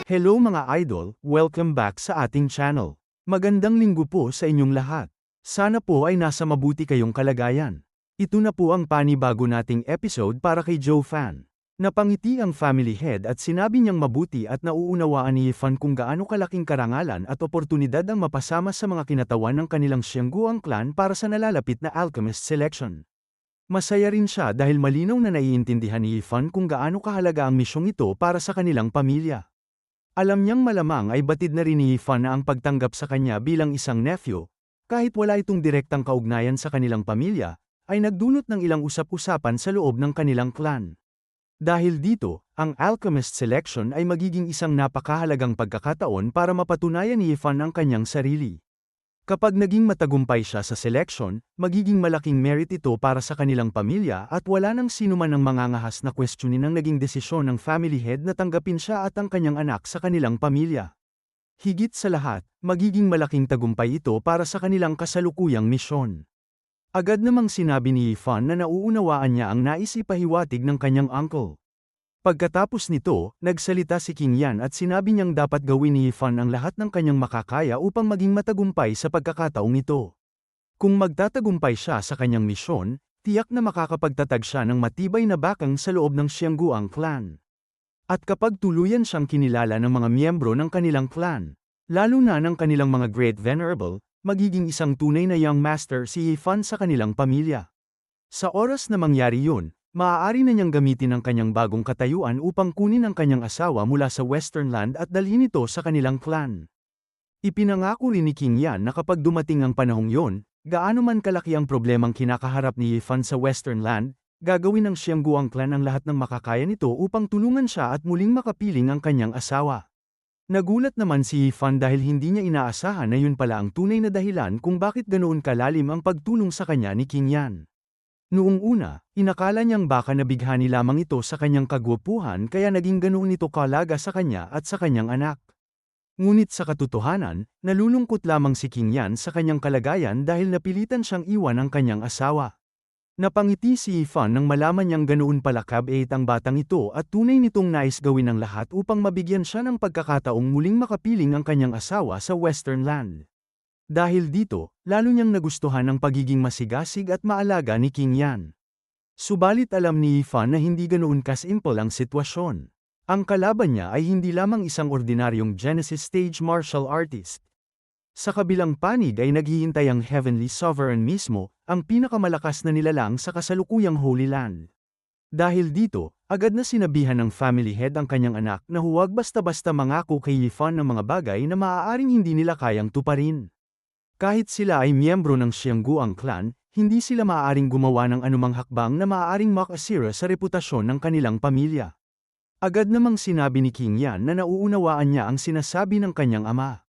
Hello mga idol, welcome back sa ating channel. Magandang linggo po sa inyong lahat. Sana po ay nasa mabuti kayong kalagayan. Ito na po ang panibago nating episode para kay Joe Fan. Napangiti ang family head at sinabi niyang mabuti at nauunawaan ni Fan kung gaano kalaking karangalan at oportunidad ang mapasama sa mga kinatawan ng kanilang Xiangguang clan para sa nalalapit na alchemist selection. Masaya rin siya dahil malinaw na naiintindihan ni Fan kung gaano kahalaga ang misyong ito para sa kanilang pamilya. Alam niyang malamang ay batid na rin ni Fan na ang pagtanggap sa kanya bilang isang nephew, kahit wala itong direktang kaugnayan sa kanilang pamilya, ay nagdulot ng ilang usap-usapan sa loob ng kanilang clan. Dahil dito, ang alchemist selection ay magiging isang napakahalagang pagkakataon para mapatunayan ni Fan ang kanyang sarili. Kapag naging matagumpay siya sa selection, magiging malaking merit ito para sa kanilang pamilya at wala nang sinuman ang mangangahas na questionin ang naging desisyon ng family head na tanggapin siya at ang kanyang anak sa kanilang pamilya. Higit sa lahat, magiging malaking tagumpay ito para sa kanilang kasalukuyang misyon. Agad namang sinabi ni Fan na nauunawaan niya ang nais ipahiwatig ng kanyang uncle. Pagkatapos nito, nagsalita si King Yan at sinabi niyang dapat gawin ni Fan ang lahat ng kanyang makakaya upang maging matagumpay sa pagkakataong ito. Kung magtatagumpay siya sa kanyang misyon, tiyak na makakapagtatag siya ng matibay na bakang sa loob ng Xiangguang clan. At kapag tuluyan siyang kinilala ng mga miyembro ng kanilang clan, lalo na ng kanilang mga great venerable, magiging isang tunay na young master si Fan sa kanilang pamilya. Sa oras na mangyari yun, maaari na niyang gamitin ang kanyang bagong katayuan upang kunin ang kanyang asawa mula sa Western Land at dalhin ito sa kanilang clan. Ipinangako rin ni King Yan na kapag dumating ang panahong yon, gaano man kalaki ang problemang kinakaharap ni Fan sa Western Land, gagawin ng Xiangguang clan ang lahat ng makakaya nito upang tulungan siya at muling makapiling ang kanyang asawa. Nagulat naman si Fan dahil hindi niya inaasahan na yun pala ang tunay na dahilan kung bakit ganoon kalalim ang pagtulong sa kanya ni King Yan. Noong una, inakala niyang baka nabighani lamang ito sa kanyang kagwapuhan kaya naging ganoon ito kalaga sa kanya at sa kanyang anak. Ngunit sa katotohanan, nalulungkot lamang si King Yan sa kanyang kalagayan dahil napilitan siyang iwan ang kanyang asawa. Napangiti si Fan nang malaman niyang ganoon pala kabait ang batang ito at tunay nitong nais gawin ang lahat upang mabigyan siya ng pagkakataong muling makapiling ang kanyang asawa sa Western Land. Dahil dito, lalo niyang nagustuhan ang pagiging masigasig at maalaga ni King Yan. Subalit alam ni Fan na hindi ganoon kasimple ang sitwasyon. Ang kalaban niya ay hindi lamang isang ordinaryong Genesis stage martial artist. Sa kabilang panig ay naghihintay ang Heavenly Sovereign mismo, ang pinakamalakas na nilalang sa kasalukuyang Holy Land. Dahil dito, agad na sinabihan ng family head ang kanyang anak na huwag basta-basta mangako kay Fan ng mga bagay na maaaring hindi nila kayang tuparin. Kahit sila ay miyembro ng Xiangguang clan, hindi sila maaaring gumawa ng anumang hakbang na maaaring makasira sa reputasyon ng kanilang pamilya. Agad namang sinabi ni King Yan na nauunawaan niya ang sinasabi ng kanyang ama.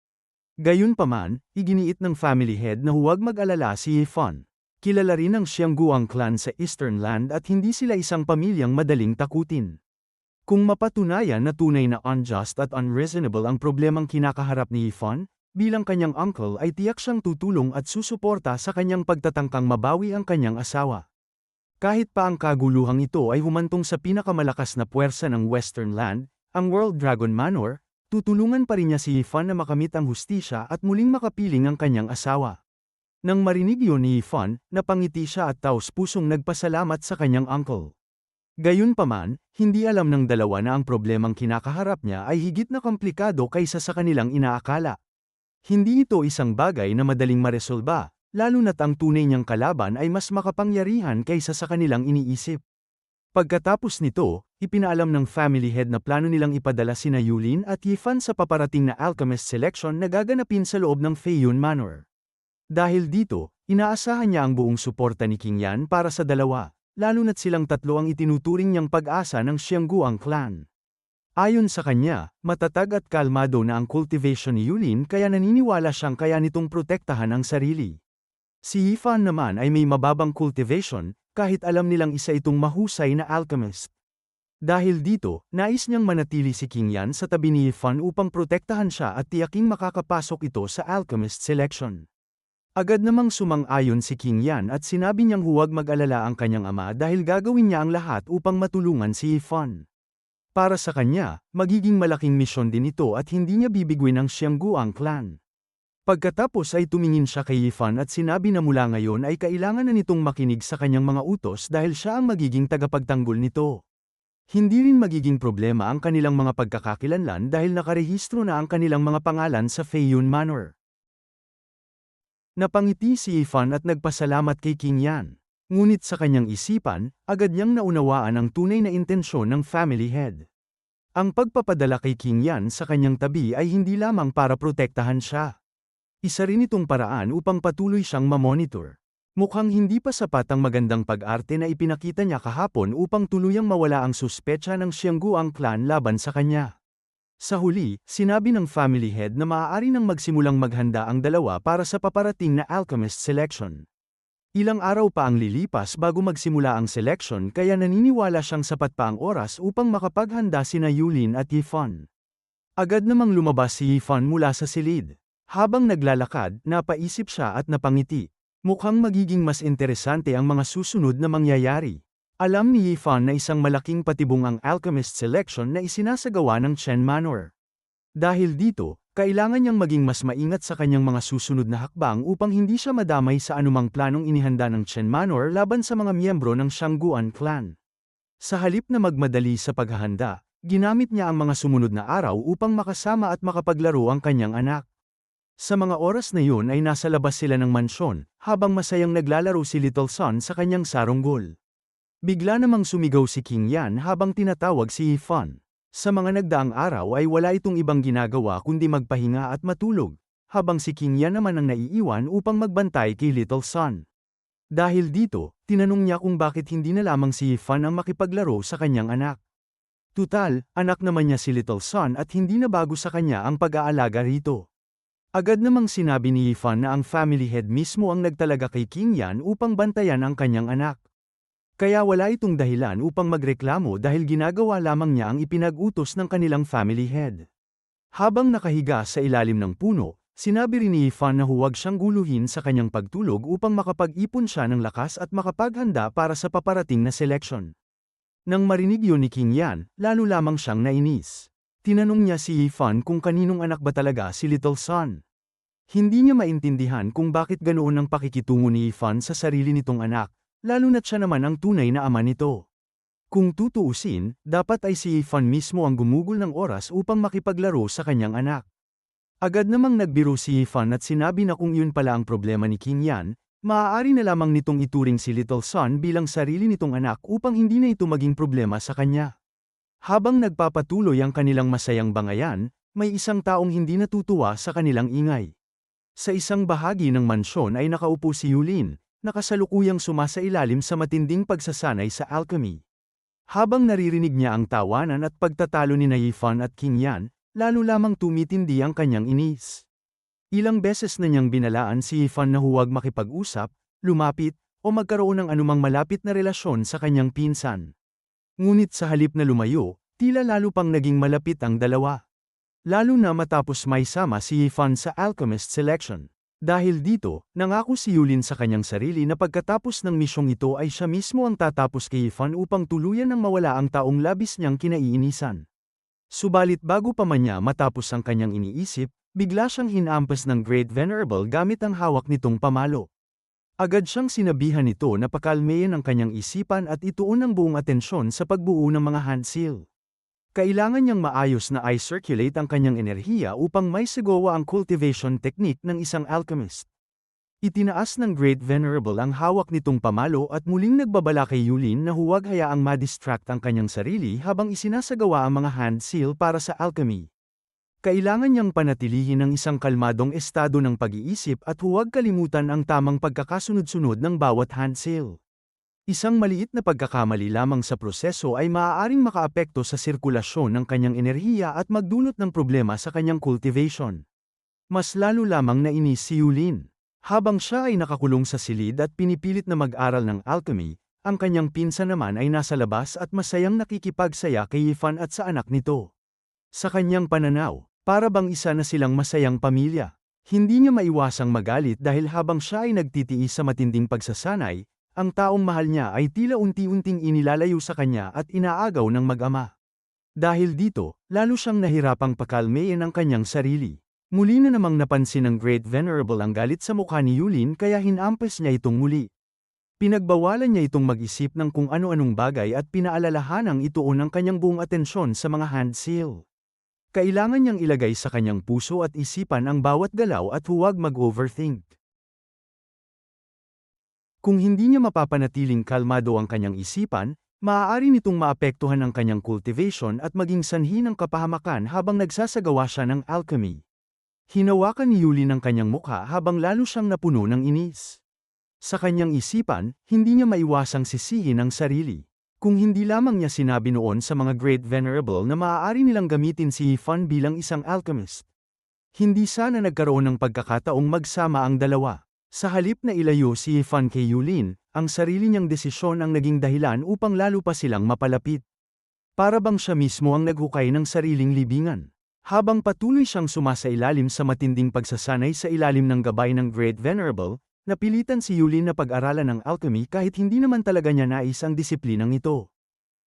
Gayunpaman, iginiit ng family head na huwag mag-alala si Fan. Kilala rin ang Xiangguang clan sa Eastern Land at hindi sila isang pamilyang madaling takutin. Kung mapatunayan na tunay na unjust at unreasonable ang problemang kinakaharap ni Fan, bilang kanyang uncle ay tiyak siyang tutulong at susuporta sa kanyang pagtatangkang mabawi ang kanyang asawa. Kahit pa ang kaguluhang ito ay humantong sa pinakamalakas na puwersa ng Western Land, ang World Dragon Manor, tutulungan pa rin niya si Fan na makamit ang hustisya at muling makapiling ang kanyang asawa. Nang marinig yun ni Fan, napangiti siya at taos-pusong nagpasalamat sa kanyang uncle. Gayunpaman, hindi alam ng dalawa na ang problemang kinakaharap niya ay higit na komplikado kaysa sa kanilang inaakala. Hindi ito isang bagay na madaling maresolba, lalo na't ang tunay niyang kalaban ay mas makapangyarihan kaysa sa kanilang iniisip. Pagkatapos nito, ipinaalam ng family head na plano nilang ipadala sina Yulin at Fan sa paparating na alchemist selection na gaganapin sa loob ng Feiyun Manor. Dahil dito, inaasahan niya ang buong suporta ni King Yan para sa dalawa, lalo na't silang tatlo ang itinuturing niyang pag-asa ng Xiangguang clan. Ayon sa kanya, matatag at kalmado na ang cultivation ni Yulin kaya naniniwala siyang kaya nitong protektahan ang sarili. Si Fan naman ay may mababang cultivation, kahit alam nilang isa itong mahusay na alchemist. Dahil dito, nais niyang manatili si King Yan sa tabi ni Fan upang protektahan siya at tiyaking makakapasok ito sa alchemist selection. Agad namang sumang-ayon si King Yan at sinabi niyang huwag mag-alala ang kanyang ama dahil gagawin niya ang lahat upang matulungan si Fan. Para sa kanya, magiging malaking misyon din ito at hindi niya bibiguin ang Xiangguang clan. Pagkatapos ay tumingin siya kay Yifan at sinabi na mula ngayon ay kailangan na nitong makinig sa kanyang mga utos dahil siya ang magiging tagapagtanggol nito. Hindi rin magiging problema ang kanilang mga pagkakakilanlan dahil nakarehistro na ang kanilang mga pangalan sa Feiyun Manor. Napangiti si Yifan at nagpasalamat kay King Yan. Ngunit sa kanyang isipan, agad niyang naunawaan ang tunay na intensyon ng family head. Ang pagpapadala kay King Yan sa kanyang tabi ay hindi lamang para protektahan siya. Isa rin itong paraan upang patuloy siyang mamonitor. Mukhang hindi pa sapat ang magandang pag-arte na ipinakita niya kahapon upang tuluyang mawala ang suspecha ng Xiangguang clan laban sa kanya. Sa huli, sinabi ng family head na maaari nang magsimulang maghanda ang dalawa para sa paparating na alchemist selection. Ilang araw pa ang lilipas bago magsimula ang selection kaya naniniwala siyang sapat pa ang oras upang makapaghanda sina Yulin at Yifan. Agad namang lumabas si Yifan mula sa silid. Habang naglalakad, napaisip siya at napangiti. Mukhang magiging mas interesante ang mga susunod na mangyayari. Alam ni Yifan na isang malaking patibong ang alchemist selection na isinasagawa ng Chen Manor. Dahil dito, kailangan niyang maging mas maingat sa kanyang mga susunod na hakbang upang hindi siya madamay sa anumang planong inihanda ng Chen Manor laban sa mga miyembro ng Xiangguan clan. Sa halip na magmadali sa paghahanda, ginamit niya ang mga sumunod na araw upang makasama at makapaglaro ang kanyang anak. Sa mga oras na yun ay nasa labas sila ng mansyon, habang masayang naglalaro si Little Sun sa kanyang sarunggol. Bigla namang sumigaw si King Yan habang tinatawag si Yifan. Sa mga nagdaang araw ay wala itong ibang ginagawa kundi magpahinga at matulog, habang si King Yan naman ang naiiwan upang magbantay kay Little Sun. Dahil dito, tinanong niya kung bakit hindi na lamang si Yifan ang makipaglaro sa kanyang anak. Tutal, anak naman niya si Little Sun at hindi na bago sa kanya ang pag-aalaga rito. Agad namang sinabi ni Yifan na ang family head mismo ang nagtalaga kay King Yan upang bantayan ang kanyang anak. Kaya wala itong dahilan upang magreklamo dahil ginagawa lamang niya ang ipinag-utos ng kanilang family head. Habang nakahiga sa ilalim ng puno, sinabi rin ni Yifan na huwag siyang guluhin sa kanyang pagtulog upang makapag-ipon siya ng lakas at makapaghanda para sa paparating na selection. Nang marinig yun ni King Yan, lalo lamang siyang nainis. Tinanong niya si Yifan kung kaninong anak ba talaga si Little Sun. Hindi niya maintindihan kung bakit ganoon ang pakikitungo ni Yifan sa sarili nitong anak, lalo na't siya naman ang tunay na ama nito. Kung tutuusin, dapat ay si Yifan mismo ang gumugol ng oras upang makipaglaro sa kanyang anak. Agad namang nagbiro si Yifan at sinabi na kung yun pala ang problema ni King Yan, maaari na lamang nitong ituring si Little Sun bilang sarili nitong anak upang hindi na ito maging problema sa kanya. Habang nagpapatuloy ang kanilang masayang bangayan, may isang taong hindi natutuwa sa kanilang ingay. Sa isang bahagi ng mansyon ay nakaupo si Yulin, nakasalukuyang sumasailalim sa matinding pagsasanay sa alchemy. Habang naririnig niya ang tawanan at pagtatalo ni Yifan at King Yan, lalo lamang tumitindi ang kanyang inis. Ilang beses na niyang binalaan si Yifan na huwag makipag-usap, lumapit, o magkaroon ng anumang malapit na relasyon sa kanyang pinsan. Ngunit sa halip na lumayo, tila lalo pang naging malapit ang dalawa. Lalo na matapos maisama si Yifan sa alchemist selection. Dahil dito, nangako si Yulin sa kanyang sarili na pagkatapos ng misyong ito ay siya mismo ang tatapos kay Yifan upang tuluyan ng mawala ang taong labis niyang kinaiinisan. Subalit bago pa man niya matapos ang kanyang iniisip, bigla siyang hinampas ng Great Venerable gamit ang hawak nitong pamalo. Agad siyang sinabihan nito na pakalmeyin ang kanyang isipan at ituon ang buong atensyon sa pagbuo ng mga hand seal. Kailangan niyang maayos na i-circulate ang kanyang enerhiya upang may sagawa ang cultivation technique ng isang alchemist. Itinaas ng Great Venerable ang hawak nitong pamalo at muling nagbabala kay Yulin na huwag hayaang ma-distract ang kanyang sarili habang isinasagawa ang mga hand seal para sa alchemy. Kailangan niyang panatilihin ang isang kalmadong estado ng pag-iisip at huwag kalimutan ang tamang pagkakasunod-sunod ng bawat hand seal. Isang maliit na pagkakamali lamang sa proseso ay maaaring makaapekto sa sirkulasyon ng kanyang enerhiya at magdulot ng problema sa kanyang cultivation. Mas lalo lamang nainis si Yulin. Habang siya ay nakakulong sa silid at pinipilit na mag-aral ng alchemy, ang kanyang pinsan naman ay nasa labas at masayang nakikipagsaya kay Yifan at sa anak nito. Sa kanyang pananaw, para bang isa na silang masayang pamilya. Hindi niya maiwasang magalit dahil habang siya ay nagtitiis sa matinding pagsasanay, ang taong mahal niya ay tila unti-unting inilalayo sa kanya at inaagaw ng mag-ama. Dahil dito, lalo siyang nahirapang pakalmayin ang kanyang sarili. Muli na namang napansin ng Great Venerable ang galit sa mukha ni Yulin kaya hinampas niya itong muli. Pinagbawalan niya itong mag-isip ng kung ano-anong bagay at pinaalalahanang ituon ang kanyang buong atensyon sa mga hand seal. Kailangan niyang ilagay sa kanyang puso at isipan ang bawat galaw at huwag mag-overthink. Kung hindi niya mapapanatiling kalmado ang kanyang isipan, maaari nitong maapektuhan ang kanyang cultivation at maging sanhi ng kapahamakan habang nagsasagawa siya ng alchemy. Hinawakan ni Yulin ang kanyang mukha habang lalo siyang napuno ng inis. Sa kanyang isipan, hindi niya maiwasang sisihin ang sarili. Kung hindi lamang niya sinabi noon sa mga Great Venerable na maaari nilang gamitin si Yifan bilang isang alchemist. Hindi sana nagkaroon ng pagkakataong magsama ang dalawa. Sa halip na ilayo si Yifan kay Yulin, ang sarili niyang desisyon ang naging dahilan upang lalo pa silang mapalapit. Para bang siya mismo ang naghukay ng sariling libingan. Habang patuloy siyang sumasailalim sa matinding pagsasanay sa ilalim ng gabay ng Great Venerable, napilitan si Yulin na pag-aralan ng alchemy kahit hindi naman talaga niya nais ang disiplinang ito.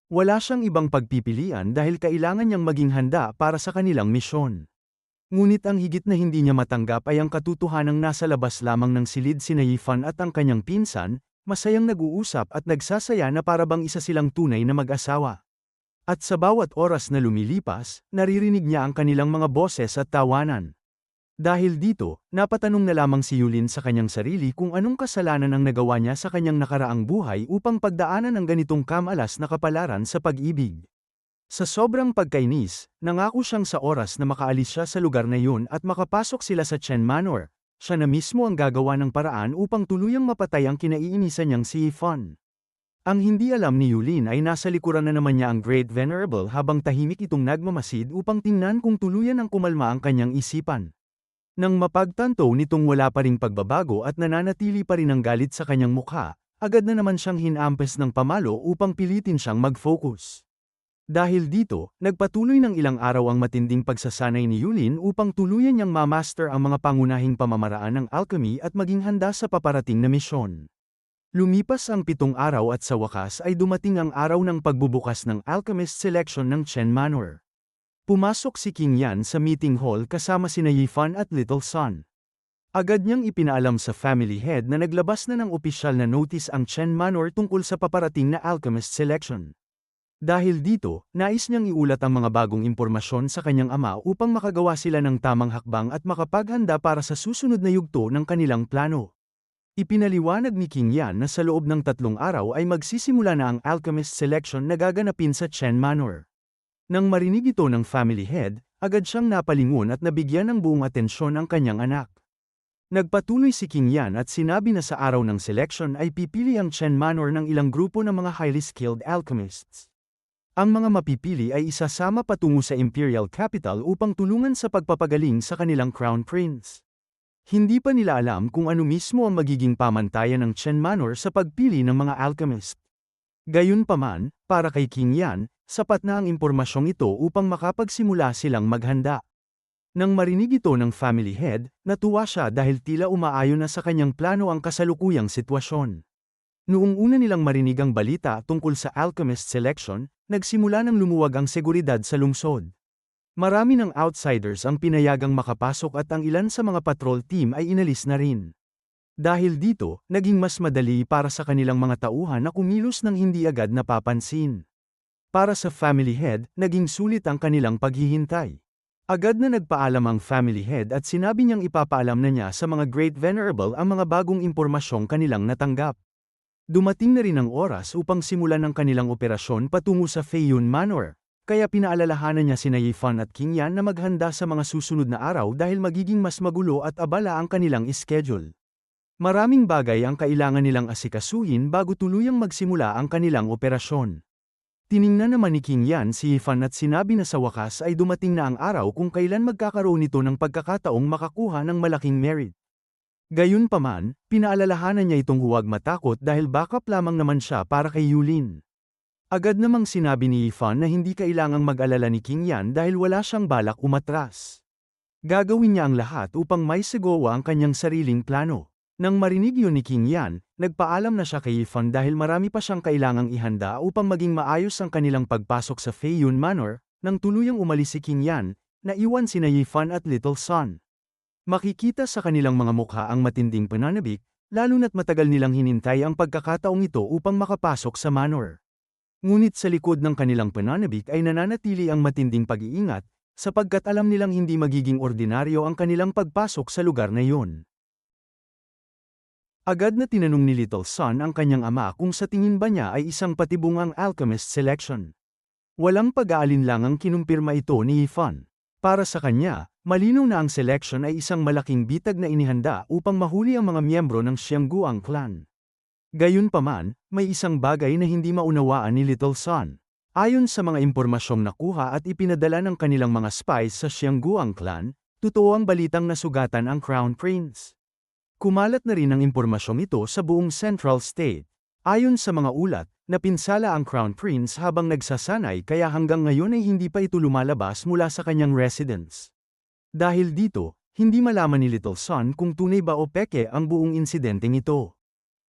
Wala siyang ibang pagpipilian dahil kailangan niyang maging handa para sa kanilang misyon. Ngunit ang higit na hindi niya matanggap ay ang katotohanang nasa labas lamang ng silid sina Yifan at ang kanyang pinsan, masayang nag-uusap at nagsasaya na para bang isa silang tunay na mag-asawa. At sa bawat oras na lumilipas, naririnig niya ang kanilang mga boses at tawanan. Dahil dito, napatanong na lamang si Yulin sa kanyang sarili kung anong kasalanan ang nagawa niya sa kanyang nakaraang buhay upang pagdaanan ang ganitong kamalas na kapalaran sa pag-ibig. Sa sobrang pagkainis, nangako siyang sa oras na makaalis siya sa lugar na yun at makapasok sila sa Chen Manor. Siya na mismo ang gagawa ng paraan upang tuluyang mapatay ang kinaiinisan niyang si Yifan. Ang hindi alam ni Yulin ay nasa likuran na naman niya ang Great Venerable habang tahimik itong nagmamasid upang tingnan kung tuluyan ang kumalma ang kanyang isipan. Nang mapagtanto nitong wala pa ring pagbabago at nananatili pa rin ang galit sa kanyang mukha, agad na naman siyang hinampes ng pamalo upang pilitin siyang mag-focus. Dahil dito, nagpatuloy ng ilang araw ang matinding pagsasanay ni Yulin upang tuluyan niyang ma-master ang mga pangunahing pamamaraan ng alchemy at maging handa sa paparating na misyon. Lumipas ang 7 araw at sa wakas ay dumating ang araw ng pagbubukas ng Alchemist Selection ng Chen Manor. Pumasok si King Yan sa meeting hall kasama sina Yifan at Little Sun. Agad niyang ipinaalam sa family head na naglabas na ng opisyal na notice ang Chen Manor tungkol sa paparating na Alchemist Selection. Dahil dito, nais niyang iulat ang mga bagong impormasyon sa kanyang ama upang makagawa sila ng tamang hakbang at makapaghanda para sa susunod na yugto ng kanilang plano. Ipinaliwanag ni King Yan na sa loob ng 3 araw ay magsisimula na ang Alchemist Selection na gaganapin sa Chen Manor. Nang marinig ito ng family head, agad siyang napalingon at nabigyan ng buong atensyon ang kanyang anak. Nagpatuloy si King Yan at sinabi na sa araw ng selection ay pipili ang Chen Manor ng ilang grupo ng mga highly skilled alchemists. Ang mga mapipili ay isasama patungo sa Imperial Capital upang tulungan sa pagpapagaling sa kanilang Crown Prince. Hindi pa nila alam kung ano mismo ang magiging pamantayan ng Chen Manor sa pagpili ng mga alchemist. Gayunpaman, para kay King Yan, sapat na ang impormasyong ito upang makapagsimula silang maghanda. Nang marinig ito ng family head, natuwa siya dahil tila umaayon na sa kanyang plano ang kasalukuyang sitwasyon. Noong una nilang marinig ang balita tungkol sa Alchemist Selection, nagsimula nang lumuwag ang seguridad sa lungsod. Marami ng outsiders ang pinayagang makapasok at ang ilan sa mga patrol team ay inalis na rin. Dahil dito, naging mas madali para sa kanilang mga tauhan na kumilos nang hindi agad napapansin. Para sa family head, naging sulit ang kanilang paghihintay. Agad na nagpaalam ang family head at sinabi niyang ipapaalam na niya sa mga Great Venerable ang mga bagong impormasyong kanilang natanggap. Dumating na rin ang oras upang simulan ang kanilang operasyon patungo sa Feiyun Manor, kaya pinaalalahanan niya sina Yifan at King Yan na maghanda sa mga susunod na araw dahil magiging mas magulo at abala ang kanilang schedule. Maraming bagay ang kailangan nilang asikasuhin bago tuluyang magsimula ang kanilang operasyon. Tiningnan naman ni King Yan si Yifan at sinabi na sa wakas ay dumating na ang araw kung kailan magkakaroon ito ng pagkakataong makakuha ng malaking merit. Gayunpaman, pinaalalahanan niya itong huwag matakot dahil backup lamang naman siya para kay Yulin. Agad namang sinabi ni Yifan na hindi kailangang mag-alala ni King Yan dahil wala siyang balak umatras. Gagawin niya ang lahat upang may sigawa ang kanyang sariling plano. Nang marinig yun ni King Yan, nagpaalam na siya kay Yifan dahil marami pa siyang kailangang ihanda upang maging maayos ang kanilang pagpasok sa Feiyun Manor, Nang tuluyang umalis si King Yan, naiwan sina Yifan at Little Sun. Makikita sa kanilang mga mukha ang matinding pananabik, lalo na't matagal nilang hinintay ang pagkakataong ito upang makapasok sa manor. Ngunit sa likod ng kanilang pananabik ay nananatili ang matinding pag-iingat, sapagkat alam nilang hindi magiging ordinaryo ang kanilang pagpasok sa lugar na iyon. Agad na tinanong ni Little Sun ang kanyang ama kung sa tingin ba niya ay isang patibungang alchemist selection. Walang pag-aalinlangang kinumpirma ito ni Yifan. Para sa kanya, malinaw na ang selection ay isang malaking bitag na inihanda upang mahuli ang mga miyembro ng Xiangguang clan. Gayunpaman, may isang bagay na hindi maunawaan ni Little Sun. Ayon sa mga impormasyong nakuha at ipinadala ng kanilang mga spies sa Xiangguang clan, totoo ang balitang nasugatan ang Crown Prince. Kumalat na rin ang impormasyong ito sa buong Central State. Ayon sa mga ulat, napinsala ang Crown Prince habang nagsasanay kaya hanggang ngayon ay hindi pa ito lumalabas mula sa kanyang residence. Dahil dito, hindi malaman ni Little Sun kung tunay ba o peke ang buong insidenteng ito.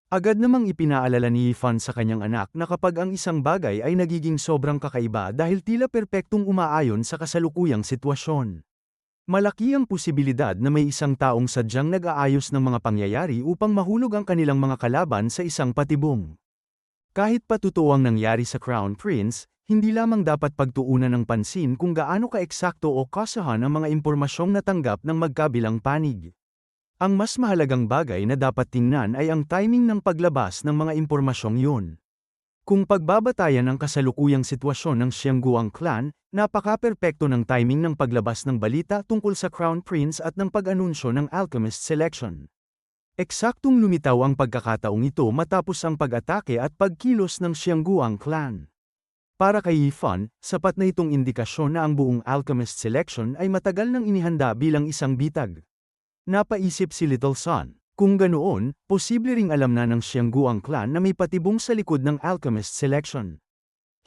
Agad namang ipinaalala ni Yifan sa kanyang anak na kapag ang isang bagay ay nagiging sobrang kakaiba dahil tila perpektong umaayon sa kasalukuyang sitwasyon. Malaki ang posibilidad na may isang taong sadyang nag-aayos ng mga pangyayari upang mahulog ang kanilang mga kalaban sa isang patibong. Kahit pa totoo ang nangyari sa Crown Prince, hindi lamang dapat pagtuunan ng pansin kung gaano ka-eksakto o kasahan ang mga impormasyong natanggap ng magkabilang panig. Ang mas mahalagang bagay na dapat tingnan ay ang timing ng paglabas ng mga impormasyong yun. Kung pagbabatayan ang kasalukuyang sitwasyon ng Xiangguang clan, napaka-perpekto ng timing ng paglabas ng balita tungkol sa Crown Prince at ng pag-anunsyo ng alchemist selection. Eksaktong lumitaw ang pagkakataong ito matapos ang pag-atake at pagkilos ng Xiangguang clan. Para kay Yifan, sapat na itong indikasyon na ang buong alchemist selection ay matagal nang inihanda bilang isang bitag. Napaisip si Little Sun. Kung ganoon, posible ring alam na ng Xiangguang clan na may patibong sa likod ng alchemist selection.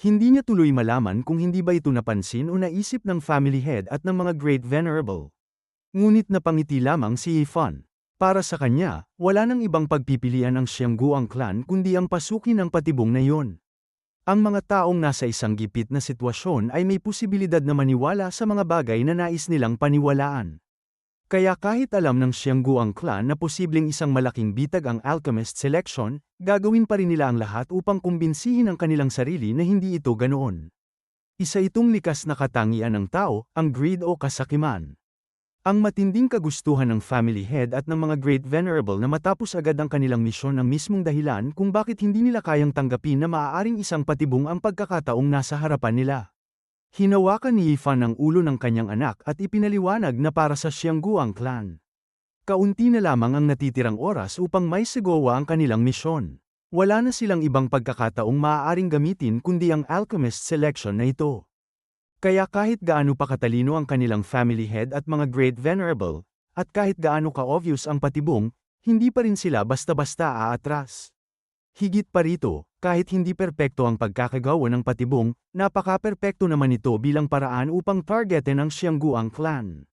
Hindi niya tuloy malaman kung hindi ba ito napansin o naisip ng family head at ng mga great venerable. Ngunit napangiti lamang si Yifan. Para sa kanya, wala nang ibang pagpipilian ang Xiangguang clan kundi ang pasukin ang patibong na iyon. Ang mga taong nasa isang gipit na sitwasyon ay may posibilidad na maniwala sa mga bagay na nais nilang paniwalaan. Kaya kahit alam ng Xiangguang clan na posibleng isang malaking bitag ang alchemist selection, gagawin pa rin nila ang lahat upang kumbinsihin ang kanilang sarili na hindi ito ganoon. Isa itong likas na katangian ng tao, ang greed o kasakiman. Ang matinding kagustuhan ng family head at ng mga great venerable na matapos agad ang kanilang misyon ang mismong dahilan kung bakit hindi nila kayang tanggapin na maaaring isang patibong ang pagkakataong nasa harapan nila. Hinawakan ni Yifan ang ulo ng kanyang anak at ipinaliwanag na para sa Xiangguang clan. Kaunti na lamang ang natitirang oras upang may sagawa ang kanilang misyon. Wala na silang ibang pagkakataong maaaring gamitin kundi ang alchemist selection na ito. Kaya kahit gaano pa katalino ang kanilang family head at mga great venerable, at kahit gaano ka-obvious ang patibong, hindi pa rin sila basta-basta aatras. Higit pa rito, kahit hindi perpekto ang pagkakagawa ng patibong, napaka-perpekto naman ito bilang paraan upang targetin ang Xiangguang clan.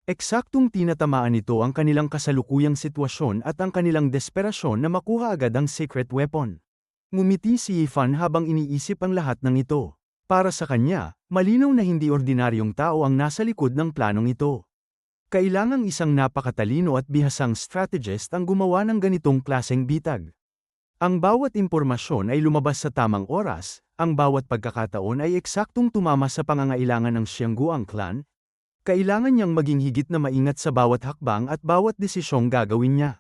Eksaktong tinatamaan nito ang kanilang kasalukuyang sitwasyon at ang kanilang desperasyon na makuha agad ang secret weapon. Ngumiti si Yifan habang iniisip ang lahat ng ito. Para sa kanya, malinaw na hindi ordinaryong tao ang nasa likod ng planong ito. Kailangang isang napakatalino at bihasang strategist ang gumawa ng ganitong klaseng bitag. Ang bawat impormasyon ay lumabas sa tamang oras, ang bawat pagkakataon ay eksaktong tumama sa pangangailangan ng Xiangguang clan. Kailangan niyang maging higit na maingat sa bawat hakbang at bawat desisyong gagawin niya.